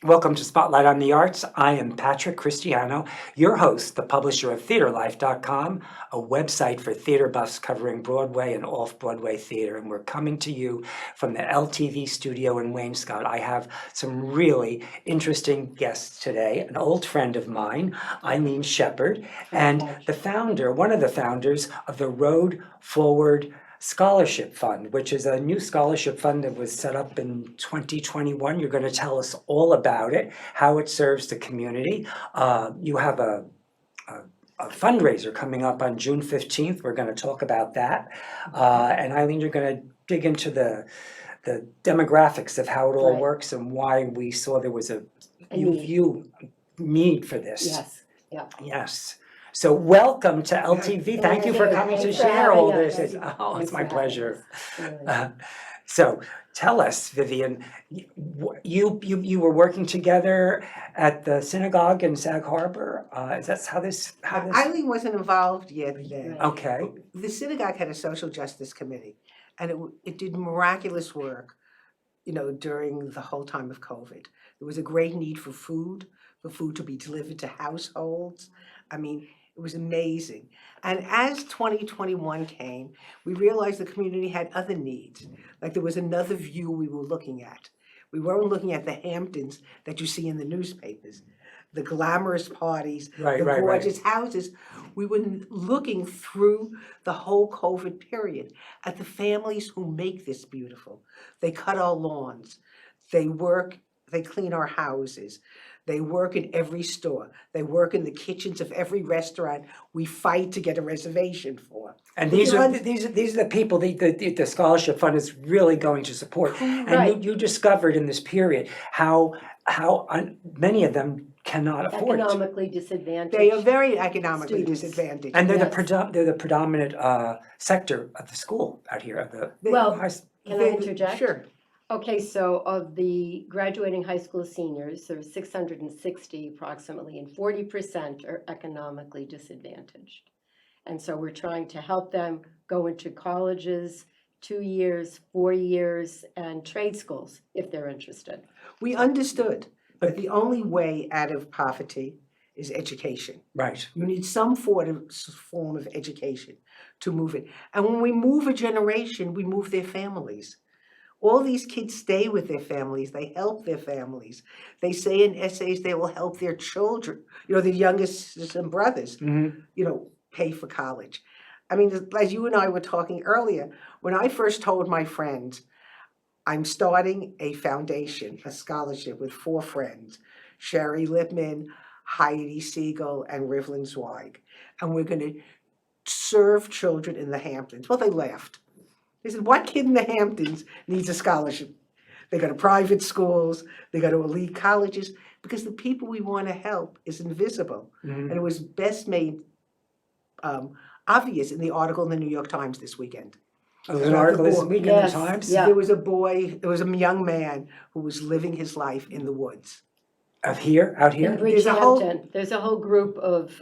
Welcome to Spotlight on the Arts. I am Patrick Christiano, your host, the publisher of TheaterLife.com, a website for theater buffs covering Broadway and off-Broadway theater. And we're coming to you from the LTV studio in Wainscott. I have some really interesting guests today. An old friend of mine, Eileen Shepard, and one of the founders of the Road Forward Scholarship Fund, which is a new scholarship fund that was set up in 2021. You're going to tell us all about it, how it serves the community. You have a fundraiser coming up on June 15th. We're going to talk about that. And Eileen, you're going to dig into the demographics of how it all works and why we saw there was a need for this. Yes. Yeah. Yes. So welcome to LTV. Thank you for coming to share all this. It's my pleasure. So tell us, Vivian, you were working together at the synagogue in Sag Harbor. Is that how this? Eileen wasn't involved yet then. Okay. The synagogue had a social justice committee, and it did miraculous work, during the whole time of COVID. There was a great need for food to be delivered to households. I mean, it was amazing. And as 2021 came, we realized the community had other needs. Like there was another view we were looking at. We weren't looking at the Hamptons that you see in the newspapers, the glamorous parties, the gorgeous houses. We were looking through the whole COVID period at the families who make this beautiful. They cut our lawns. They work, they clean our houses. They work in every store. They work in the kitchens of every restaurant we fight to get a reservation for. And these are the people the scholarship fund is really going to support. And you discovered in this period how many of them cannot afford economically disadvantaged. They are very economically disadvantaged. And they're the predominant sector of the school out here. Can I interject? Sure. Okay, so of the graduating high school seniors, there's 660 approximately, and 40% are economically disadvantaged. And so we're trying to help them go into colleges, 2 years, 4 years, and trade schools if they're interested. We understood that the only way out of poverty is education. Right. You need some form of education to move it. And when we move a generation, we move their families. All these kids stay with their families. They help their families. They say in essays they will help their children, the youngest sisters and brothers, pay for college. I mean, as you and I were talking earlier, when I first told my friends, I'm starting a foundation, a scholarship with 4 friends, Sherry Lipman, Heidi Siegel, and Rivlin Zweig, and we're going to serve children in the Hamptons. Well, they laughed. They said, what kid in the Hamptons needs a scholarship? They go to private schools, they go to elite colleges, because the people we want to help is invisible. And it was best made obvious in the article in the New York Times this weekend. Oh, there's an article this week in the Times? Yeah. There was a young man who was living his life in the woods. Out here? In Bridgehampton, there's a whole group of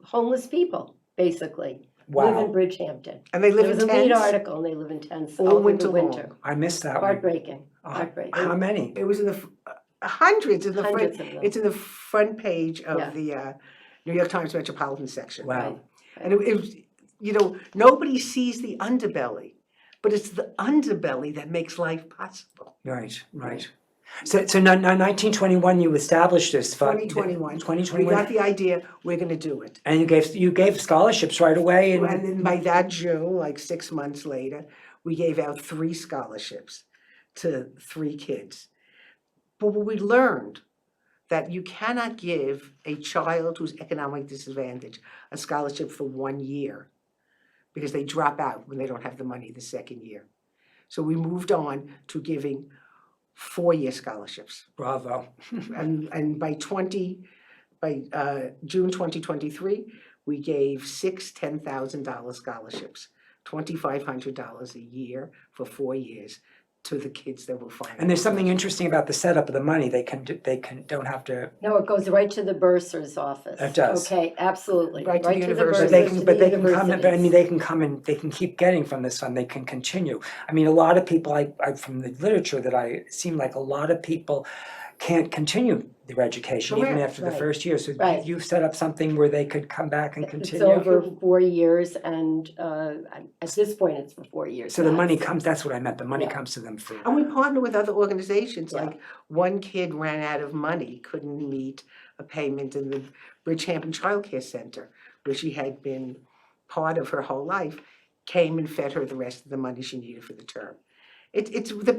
homeless people, basically. Wow. Live in Bridgehampton. And they live in tents. There was a lead article, and they live in tents all over winter the winter. long. I missed that Heartbreaking. one. Heartbreaking. How many? It was in the hundreds in the Hundreds front. of them. It's in the front page of the New York Times Metropolitan section. Wow. And it was, nobody sees the underbelly, but it's the underbelly that makes life possible. Right. So now 1921 you established this fund. 2021. We got the idea, we're going to do it. And you gave scholarships right away. And then by that June, like 6 months later, we gave out 3 scholarships to 3 kids. But we learned that you cannot give a child who's economically disadvantaged a scholarship for 1 year because they drop out when they don't have the money the second year. So we moved on to giving 4-year scholarships. Bravo. And by June 2023, we gave 6 $10,000 scholarships, $2,500 a year for 4 years to the kids that will find. And there's something interesting about the setup of the money. They don't have to. No, it goes right to the bursar's office. It does. Okay, absolutely. Right to the bursars, university. But they can come. universities. But I mean, they can come and they can keep getting from this fund. They can continue. I mean, a lot of people. I from the literature that I seem like a lot of people can't continue their education even Correct, after the right, first year. So right. you've set up something where they could come back and It's continue? over 4 years, and at this point, it's for 4 years. So the money max. comes, that's what I meant, the money Yeah. comes to them free. And we partner with other organizations, Yeah. like one kid ran out of money, couldn't meet a payment in the Bridgehampton Child Care Center, where she had been part of her whole life, came and fed her the rest of the money she needed for the term. It's the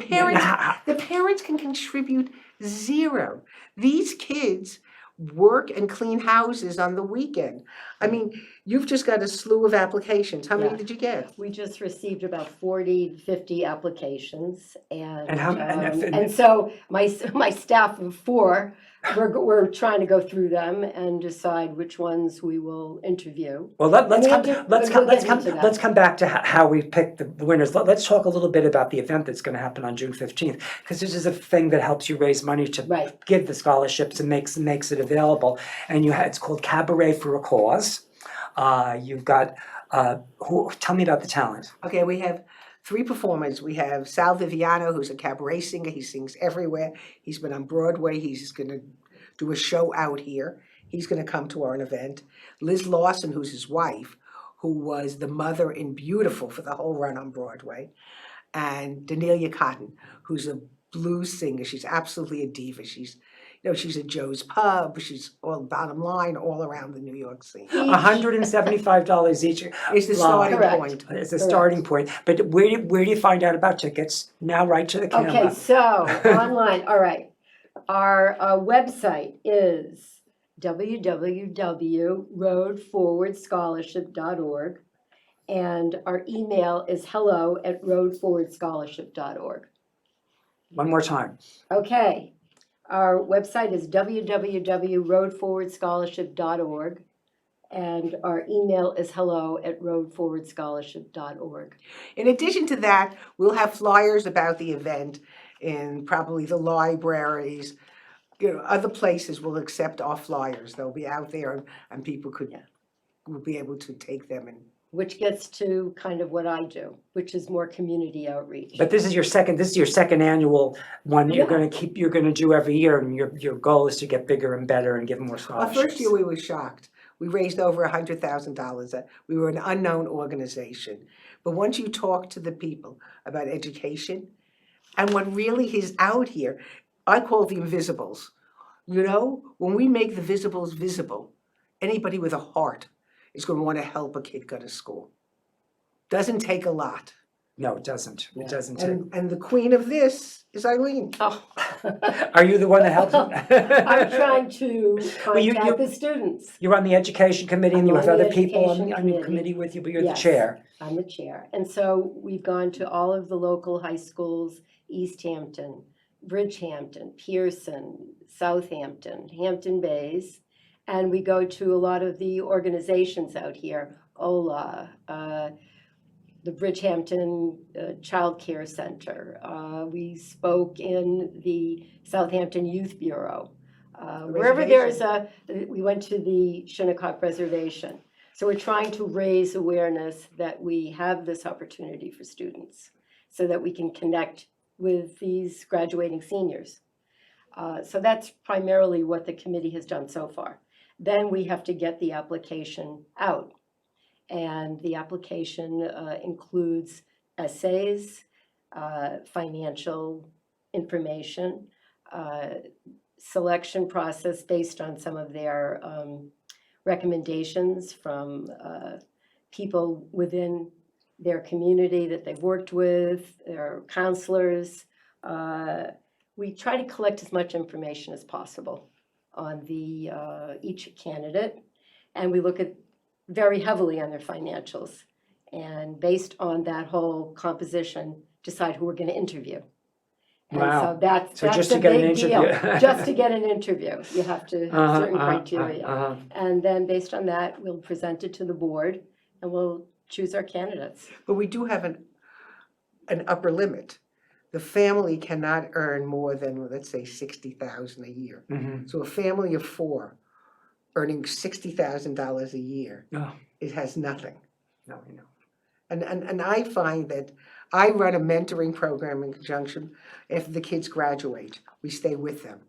parents can contribute zero. These kids work and clean houses on the weekend. I mean, you've just got a slew of applications. How many Yeah. did you get? We just received about 40 to 50 applications, and And how- and- so my staff of 4, we're trying to go through them and decide which ones we will interview. Well, let's And come, we'll get- let's we'll come, let's get come, into that. let's come back to how we picked the winners. Let's talk a little bit about the event that's going to happen on June 15th, because this is a thing that helps you raise money to Right. give the scholarships and makes it available. And it's called Cabaret for a Cause. You've got tell me about the talent. Okay, we have 3 performers. We have Sal Viviano, who's a cabaret singer. He sings everywhere. He's been on Broadway. He's going to do a show out here. He's going to come to our event. Liz Lawson, who's his wife, who was the mother in Beautiful for the whole run on Broadway. And Danelia Cotton, who's a blues singer. She's absolutely a diva. She's at Joe's Pub. She's all bottom line all around the New York scene. $175 each. It's the starting Correct. point. It's a Correct. starting point. But where do you find out about tickets? Now, right to the camera. Okay, so online, all right. Our website is www.roadforwardscholarship.org, and our email is hello@roadforwardscholarship.org. One more time. Okay, our website is www.roadforwardscholarship.org, and our email is hello@roadforwardscholarship.org. In addition to that, we'll have flyers about the event in probably the libraries. Other places will accept our flyers. They'll be out there and people will be able to take them and. Which gets to kind of what I do, which is more community outreach. But this is your second annual one you're Yeah. going to do every year, and your goal is to get bigger and better and give more Our scholarships. first year we were shocked. We raised over $100,000. We were an unknown organization. But once you talk to the people about education and what really is out here, I call the invisibles. When we make the visibles visible, anybody with a heart is going to want to help a kid go to school. Doesn't take a lot. No, it doesn't. Yeah. It doesn't take. And the queen of this is Eileen. Oh. Are you the one that helps? I'm trying to Well, you- contact the students. You're on the education committee, and I'm you have on the other people on education your committee. committee with you, but you're the Yes. chair. I'm the chair. And so we've gone to all of the local high schools, East Hampton, Bridgehampton, Pearson, Southampton, Hampton Bays, and we go to a lot of the organizations out here, OLA, the Bridgehampton Child Care Center. We spoke in the Southampton Youth Bureau. Wherever there's we went to the Shinnecock Reservation. So we're trying to raise awareness that we have this opportunity for students so that we can connect with these graduating seniors. So that's primarily what the committee has done so far. Then we have to get the application out. And the application includes essays, financial information, selection process based on some of their recommendations from people within their community that they've worked with, their counselors. We try to collect as much information as possible on each candidate, and we look at very heavily on their financials. And based on that whole composition, decide who we're going to interview. And Wow. so that's just a to get an big deal. interview. Just to get an interview, you have to have certain criteria. And then based on that, we'll present it to the board and we'll choose our candidates. But we do have an upper limit. The family cannot earn more than, let's say, $60,000 a year. Mhm. So a family of 4 earning $60,000 a year, Oh. it has nothing. No, you know. And I find that I run a mentoring program in conjunction. After the kids graduate, we stay with them.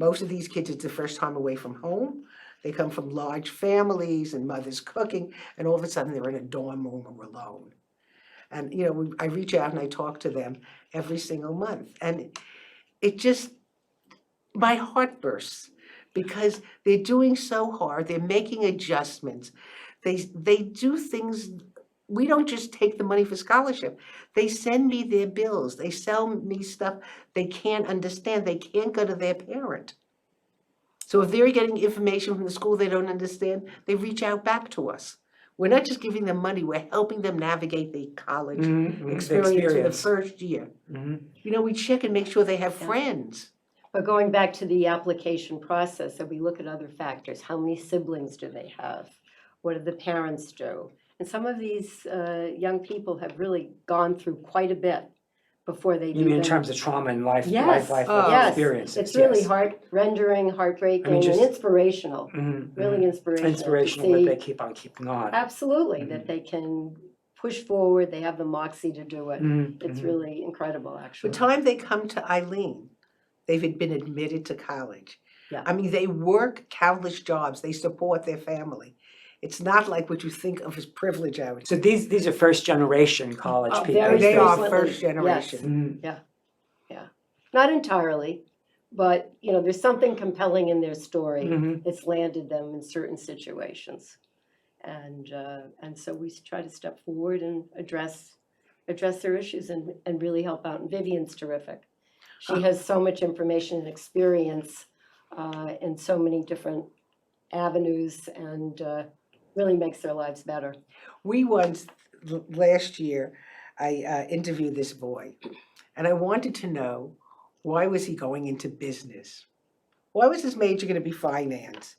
Most of these kids, it's the first time away from home. They come from large families and mothers cooking, and all of a sudden they're in a dorm room or alone. And, you know, I reach out and I talk to them every single month. And it just, my heart bursts because they're doing so hard. They're making adjustments. They do things. We don't just take the money for scholarship. They send me their bills. They sell me stuff they can't understand. They can't go to their parent. So if they're getting information from the school they don't understand, they reach out back to us. We're not just giving them money, we're helping them navigate the college experience in the first year. You know, we check and make sure they have friends. But going back to the application process, if we look at other factors, how many siblings do they have? What do the parents do? And some of these young people have really gone through quite a bit before they do. You mean in terms of trauma and life Yes, yes, experiences? it's really heart-rendering, heartbreaking, and inspirational. Really inspirational. Inspirational that they keep on keeping on. Absolutely, that they can push forward. They have the moxie to do it. It's really incredible, actually. By the time they come to Eileen, they've been admitted to college. Yeah. I mean, they work countless jobs. They support their family. It's not like what you think of as privilege out. So these are first generation college people. They are recently, first generation. Yes. Yeah. Not entirely, but you know, there's something compelling in their story. It's landed them in certain situations, and so we try to step forward and address their issues and really help out. And Vivian's terrific. She has so much information and experience in so many different avenues, and really makes their lives better. We once, last year, I interviewed this boy, and I wanted to know, why was he going into business? Why was his major going to be finance?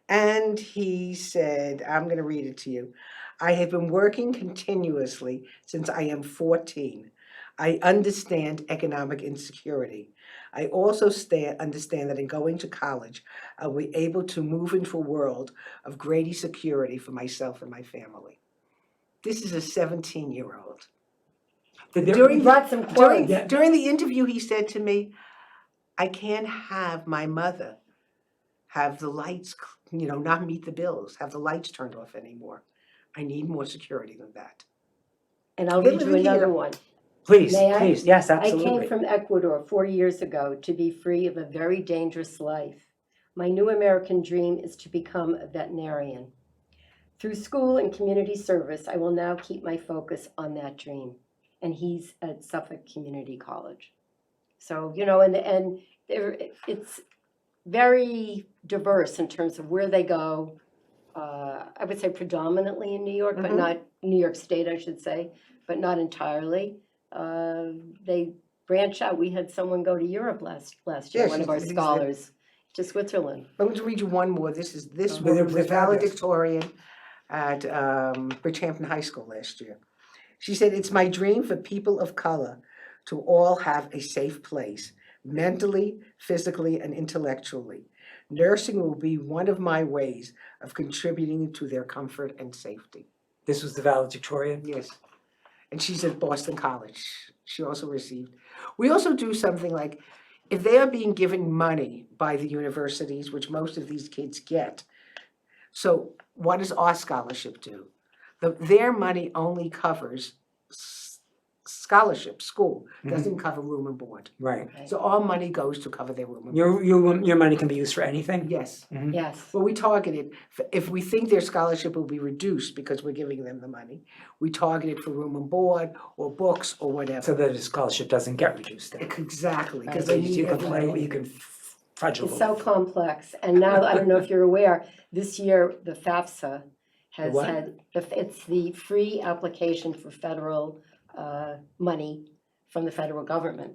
And he said, I'm going to read it to you. I have been working continuously since I am 14. I understand economic insecurity. I also understand that in going to college, I'll be able to move into a world of greater security for myself and my family. This is a 17-year-old. During the interview, he said to me, I can't have my mother have the lights, you know, not meet the bills, have the lights turned off anymore. I need more security than that. And I'll read you another one. Please, May I? please, yes, absolutely. I came from Ecuador 4 years ago to be free of a very dangerous life. My new American dream is to become a veterinarian. Through school and community service, I will now keep my focus on that dream. And he's at Suffolk Community College. So, you know, and it's very diverse in terms of where they go. I would say predominantly in New York, but not New York State, I should say, but not entirely. They branch out. We had someone go to Europe last year, one of our scholars, to Switzerland. I'm going to read you one more. This Well, woman was they're a fabulous. valedictorian at Bridgehampton High School last year. She said, it's my dream for people of color to all have a safe place, mentally, physically, and intellectually. Nursing will be one of my ways of contributing to their comfort and safety. This was the valedictorian? Yes. And she's at Boston College. She also received. We also do something like, if they are being given money by the universities, which most of these kids get, so what does our scholarship do? Their money only covers scholarship, school, doesn't cover room and board. Right. So all money goes to cover their room and board. Your money can be used for anything? Yes. Yes. Well, we target it, if we think their scholarship will be reduced because we're giving them the money, we target it for room and board or books or whatever. So that the scholarship doesn't get reduced then? Exactly, because So they need you can everybody. play, you can fudge a It's little. so complex. And now, I don't know if you're aware, this year, the FAFSA has what? had, it's the free application for federal money from the federal government.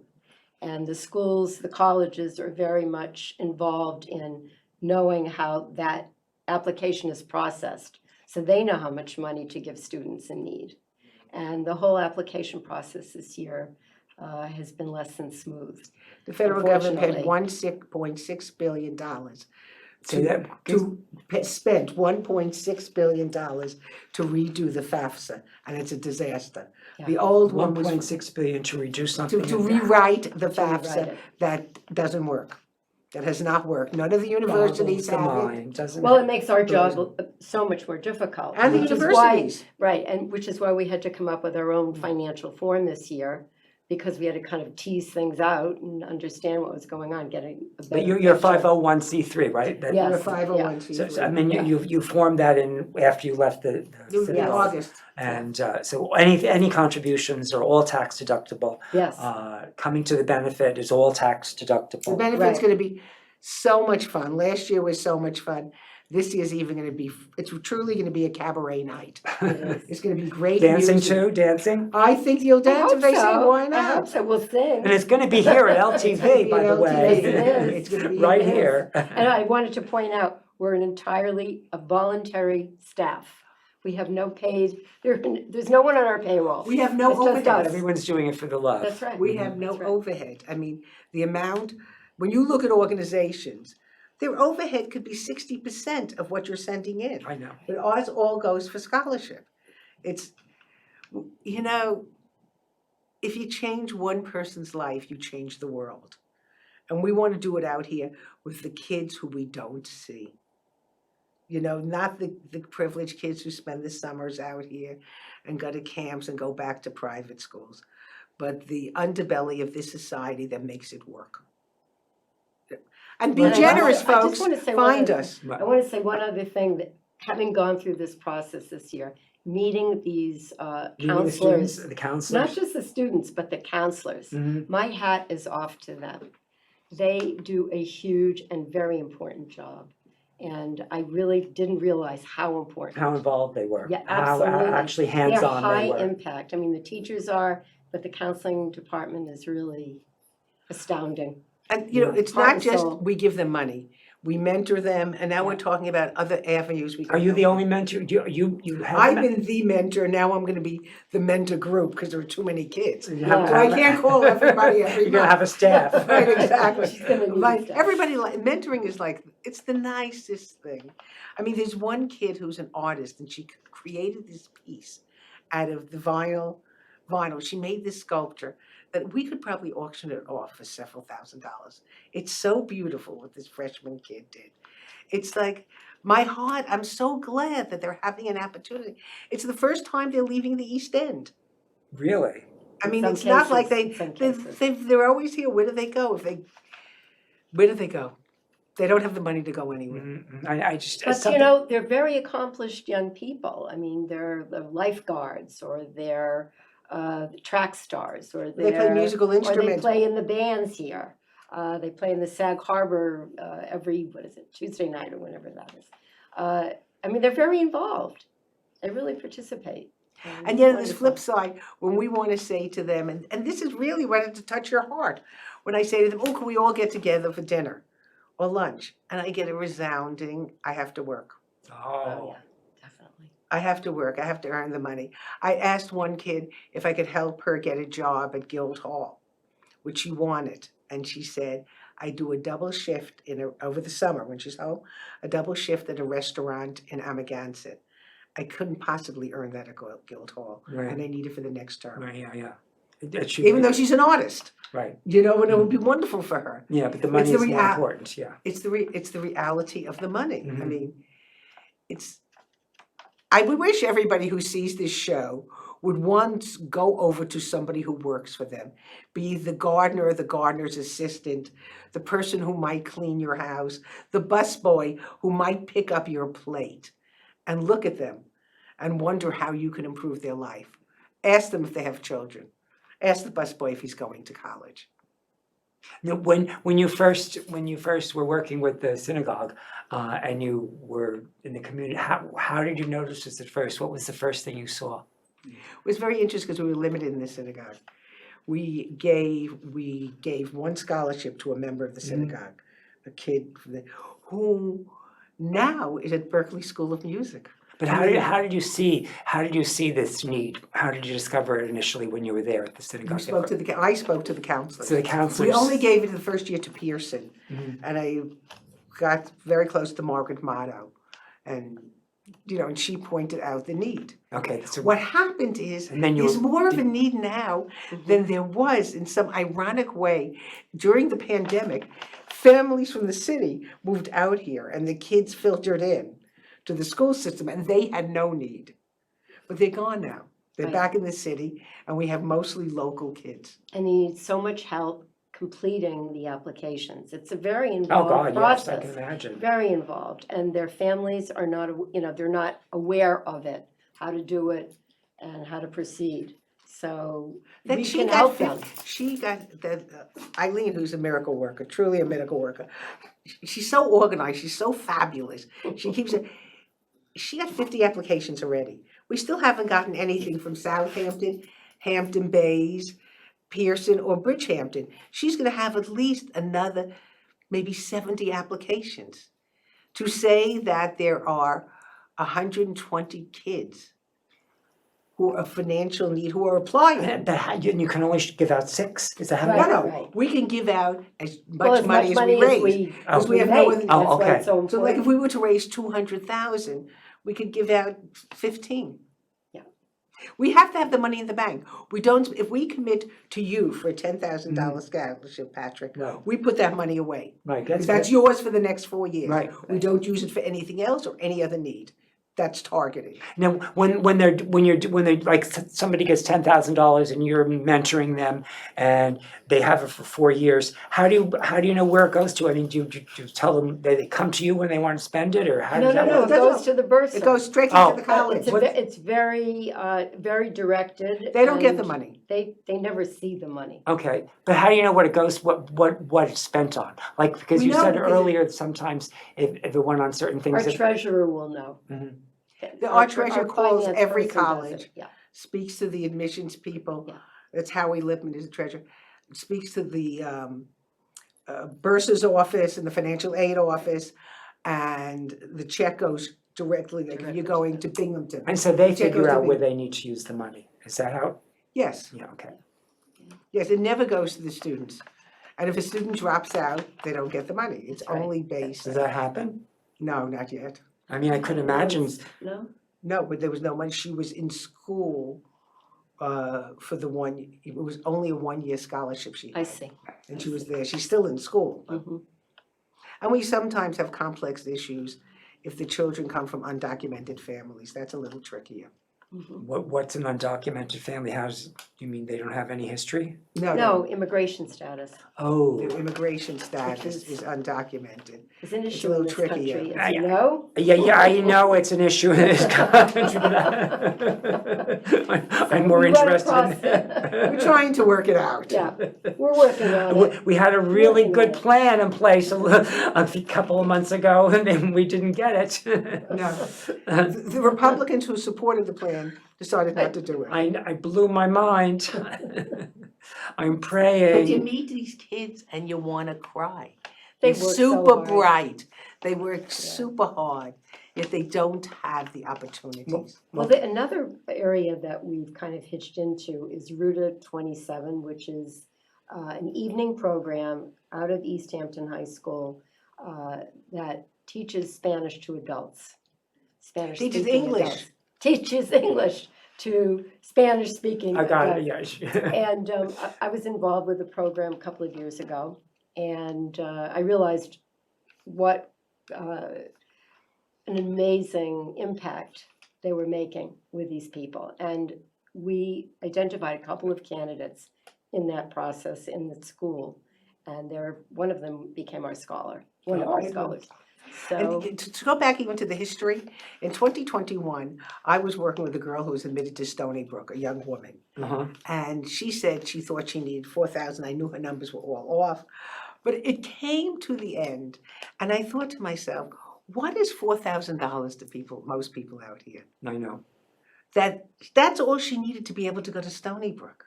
And the schools, the colleges are very much involved in knowing how that application is processed. So they know how much money to give students in need. And the whole application process this year has been less than smooth. The federal government had Unfortunately. $1.6 billion Say that. spent $1.6 billion to redo the FAFSA, and it's a disaster. Yeah. The old one was $1.6 billion to reduce something. to rewrite the To rewrite FAFSA it. that doesn't work. That has not worked. None of the universities Boggles the have it. mind, doesn't Well, it? it makes our job so much more difficult. And the which is why- universities. Right, and which is why we had to come up with our own financial form this year, because we had to kind of tease things out and understand what was going on, getting a But better you're picture. 501c3, right? That- Yes. We're 501c3. So, I mean, you formed that after you left the It was in synagogue. August. And so any contributions are all tax deductible. Yes, Coming to the benefit is all tax The deductible. benefit's Right. gonna be so much fun. Last year was so much fun. This year's even gonna be, it's truly gonna be a cabaret night. It's gonna be great Dancing music. too, dancing? I think you'll I dance if hope they say, so. why I hope not? so, we'll sing. And it's gonna be here at LTV, by the way. Yes, it is. It's gonna be Right it is. here. And I wanted to point out, we're a voluntary staff. We have no paid, there's no one on our payroll. We have no It's just overhead. us. Everyone's doing it for the love. That's right. We have no That's right. overhead. I mean, the amount, when you look at organizations, their overhead could be 60% of what you're sending in. I know. But ours all goes for scholarship. It's, you know, if you change one person's life, you change the world. And we want to do it out here with the kids who we don't see. You know, not the privileged kids who spend the summers out here and go to camps and go back to private schools, but the underbelly of this society that makes it work. And be Right. generous, I just folks. wanna say one Find other- us. I want to say one other thing, that having gone through this process this year, meeting these Meeting the students, counselors, the counselors. not just the students, but the counselors. Mhm. My hat is off to them. They do a huge and very important job. And I really didn't realize how important. How involved they were. Yeah, How absolutely. actually They're hands-on they high were. impact. I mean, the teachers are, but the counseling department is really astounding. And, you know, Yeah. it's Heart not and just soul. we give them money. We mentor them, and now we're Yeah. talking about other avenues we can Are you help the them. only mentor? You have I've been the mentor, now I'm gonna be the mentor group, because there are too many kids. You have- So I can't call everybody every You're gonna month. have a staff. Right, exactly. She's gonna need But staff. everybody, mentoring is like, it's the nicest thing. I mean, there's one kid who's an artist, and she created this piece out of the vinyl. She made this sculpture that we could probably auction it off for several $1,000s. It's so beautiful what this freshman kid did. It's like, my heart, I'm so glad that they're having an opportunity. It's the first time they're leaving the East End. Really? I mean, Some it's not like cases, some cases. they're always here. Where do they go? Where do they go? They don't have the money to go anywhere. Mhm. I just. But something- you know, they're very accomplished young people. I mean, they're lifeguards, or they're track stars, or They play musical or they instruments. play in the bands here. They play in the Sag Harbor every, Tuesday night or whenever that is. I mean, they're very involved. They really participate. And yet, on this Wonderful. flip side, when we want to say to them, and this is really wanted to touch your heart, when I say to them, oh, can we all get together for dinner or lunch? And I get a resounding, I have to work. Oh, Oh, yeah, definitely. I have to work. I have to earn the money. I asked one kid if I could help her get a job at Guildhall, which she wanted. And she said, I do a double shift over the summer when she's home, a double shift at a restaurant in Amagansett. I couldn't possibly earn that at Guildhall, Right. and I need it for the next term. right, yeah. It should Even be- though she's an artist, Right, you know, and it would be wonderful for her. yeah, but the money the is more rea- important, yeah. It's the reality of the money. I Mhm. mean, I would wish everybody who sees this show would once go over to somebody who works for them, be the gardener or the gardener's assistant, the person who might clean your house, the busboy who might pick up your plate, and look at them and wonder how you can improve their life. Ask them if they have children. Ask the busboy if he's going to college. Now, when you first were working with the synagogue, and you were in the community, how did you notice this at first? What was the first thing you saw? It was very interesting because we were limited in the synagogue. We gave one scholarship to a member of the synagogue, a kid who now is at Berkeley School of Music. But how did you see this need? How did you discover it initially when you were there at the synagogue? I spoke to the counselors. So the counselors. We only gave it the first year to Pearson, Mhm. and I got very close to Margaret Motto, and and she pointed out the need. Okay, so What happened is And then you- there's more of a need now than there was in some ironic way. During the pandemic, families from the city moved out here and the kids filtered in to the school system and they had no need. But they're gone now. They're Right. back in the city and we have mostly local kids. And they need so much help completing the applications. It's a very Oh, involved God, yes, I can process. imagine. Very involved, and their families are not, they're not aware of it, how to do it and how to proceed. So Then we she can got help them. She got Eileen, who's a miracle worker, truly a miracle worker. She's so organized. She's so fabulous. She keeps it. She got 50 applications already. We still haven't gotten anything from Southampton, Hampton Bays, Pearson, or Bridgehampton. She's going to have at least another maybe 70 applications to say that there are 120 kids who are financial need, who are applying. But you can only give out 6? Is that how Right. many? No, we can give out as Well, much money as we raise. Oh. we have no make. other- Oh, That's why okay. it's so important. So like if we were to raise 200,000, we could give out 15. Yeah. We have to have the money in the bank. We don't, if we commit to you for a $10,000 scholarship, Patrick, Right. we put that money away. Right, Because that's that's yours for the next 4 years. Right. We don't use it for anything else or any other need. That's targeted. Now, when they're like somebody gets $10,000 and you're mentoring them and they have it for 4 years, how do you know where it goes to? I mean, do you tell them that they come to you when they want to spend it, or how No, does no, that no, work? it goes to the bursar. It goes straight Oh. into the college. It's very, very directed. They don't get the and money. They never see the money. Okay, but how do you know what it goes, what it's spent on? Like, because We you know said because earlier, sometimes if it went on certain things. Our that- treasurer will know. Mhm. Our treasurer calls finance every person does college. it, Yeah, Speaks to the admissions people. Yeah. That's Howie Lipman is the treasurer. Speaks to the bursar's office and the financial aid office, and the check goes directly, like if Directly you're to going them. to Binghamton. And so they The check goes figure to out where Binghamton. they need to use the money. Is that how? Yes, Yeah, okay. yes, it never goes to the students. And if a student drops out, they don't get the money. It's That's right. only based, Does that happen? no, not yet. I mean, I could imagine. no? No, but there was no money. She was in school for the it was only a 1-year scholarship she I had. see. And she was there. She's still in school. Mhm. And we sometimes have complex issues if the children come from undocumented families. That's a little trickier. Mhm. What's an undocumented family? You mean they don't have any history? No, immigration status Oh, Their immigration status is- is undocumented. is an It's a issue in little this trickier. country, I- as you know. yeah, I know it's an issue in this country. I'm more we run interested across in. We're trying to work it out. Yeah, we're working on it. We had a really Working good on it. plan in place a couple of months ago, and then we didn't get it. No. The Republicans who supported the plan decided not to do it. I blew my mind. I'm But you praying. meet these kids and you want to cry. They They're work so super hard. bright. They work super hard, yet they don't have the opportunities. Well, another area that we've kind of hitched into is Ruta 27, which is an evening program out of East Hampton High School that teaches Spanish to adults. Teaches Spanish-speaking English. adults. Teaches English to Spanish-speaking I got it, adults. yeah. And I was involved with the program a couple of years ago, and I realized what an amazing impact they were making with these people. And we identified a couple of candidates in that process in the school, and one of them became our scholar, one of our Oh, scholars. So, And to go back even to the history, in 2021, I was working with a girl who was admitted to Stony Brook, a young woman. Uh-huh. And she said she thought she needed 4,000. I knew her numbers were all off. But it came to the end, and I thought to myself, what is $4,000 to most people out here? I know. That's all she needed to be able to go to Stony Brook,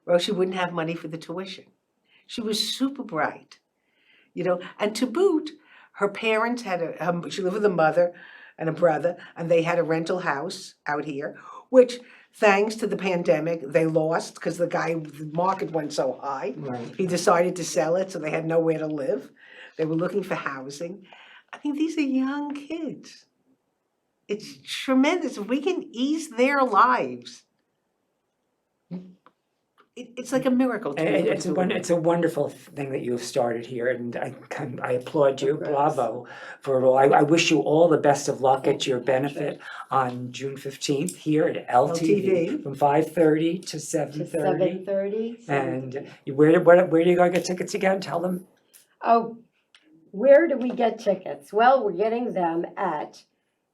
or else she wouldn't have money for the tuition. She was super bright, and to boot, her parents she lived with a mother and a brother, and they had a rental house out here, which, thanks to the pandemic, they lost because the market went so high. Right. He decided to sell it, so they had nowhere to live. They were looking for housing. I mean, these are young kids. It's tremendous. If we can ease their lives, It's like a miracle to be able to do it. It's a wonderful thing that you have started here, and I applaud you. Congrats. Bravo for it all. I wish you all the best of luck at your benefit on June 15th here at LTV from 5:30 to To 7:30. 7:30. And where do you go get tickets again? Tell them. Oh, where do we get tickets? Well, we're getting them at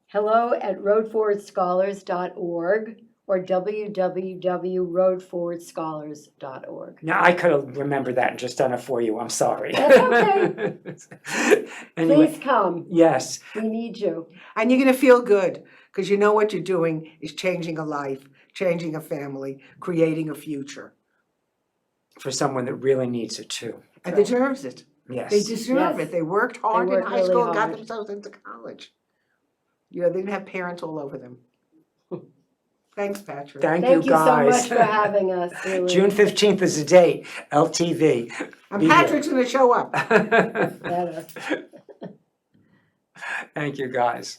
hello@roadforwardscholars.org or www.roadforwardscholars.org. Now, I could have remembered that and just done it for you. I'm sorry. That's okay. Anyway, Please come. yes. We need you. And you're gonna feel good, because you know what you're doing is changing a life, changing a family, creating a future. For someone that really needs it too. And deserves it. Yes. They deserve Yes. it. They worked hard in worked high really school and got hard. themselves into college. You know, they didn't have parents all over them. Thanks, Patrick. Thank you Thank you so guys. much for having us. Really. June 15th is the date. LTV. And Be Patrick's gonna show up. here. Better. Thank you guys.